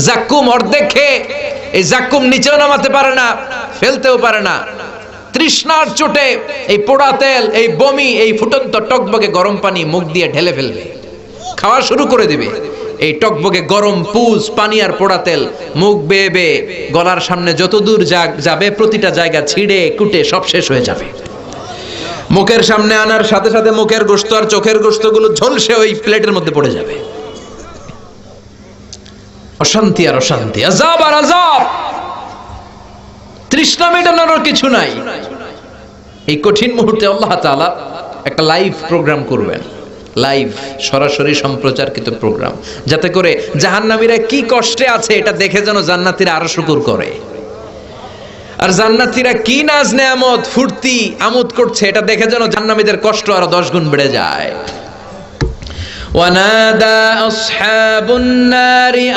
জাক্কুম অর্ধেক খেয়ে এই জাক্কুম নিচেও নামাতে পারে না, ফেলতেও পারে না। তৃষ্ণার চোটে এই পোড়া তেল, এই বমি, এই ফুটন্ত টকবগে গরম পানি মুখ দিয়ে ঢেলে ফেলবে, খাওয়া শুরু করে দিবে। এই টকবগে গরম পুজ পানি আর পোড়া তেল মুখ বেয়ে বেয়ে গলার সামনে যত দূর যাবে প্রতিটা জায়গা ছিঁড়ে কুটে সব শেষ হয়ে যাবে। মুখের সামনে আনার সাথে সাথে মুখের গোশত আর চোখের গোশতগুলো ঝলসে ওই প্লেটের মধ্যে পড়ে যাবে। অশান্তি আর অশান্তি, আযাব আর আযাব, তৃষ্ণা মেটানোর কিছু নাই। এই কঠিন মুহূর্তে আল্লাহ তাআলা একটা লাইভ প্রোগ্রাম করবেন, লাইভ সরাসরি সম্প্রচারকৃত প্রোগ্রাম, যাতে করে জাহান্নামীরা কি কষ্টে আছে এটা দেখে যেন জান্নাতীরা আরো শুকর করে, আর জান্নাতীরা কি নাজ নেয়ামত ফুর্তি আমোদ করছে এটা দেখে যেন জাহান্নামীদের কষ্ট আরো 10 গুণ বেড়ে যায়। ওয়ানাদা আসহাবুন নারি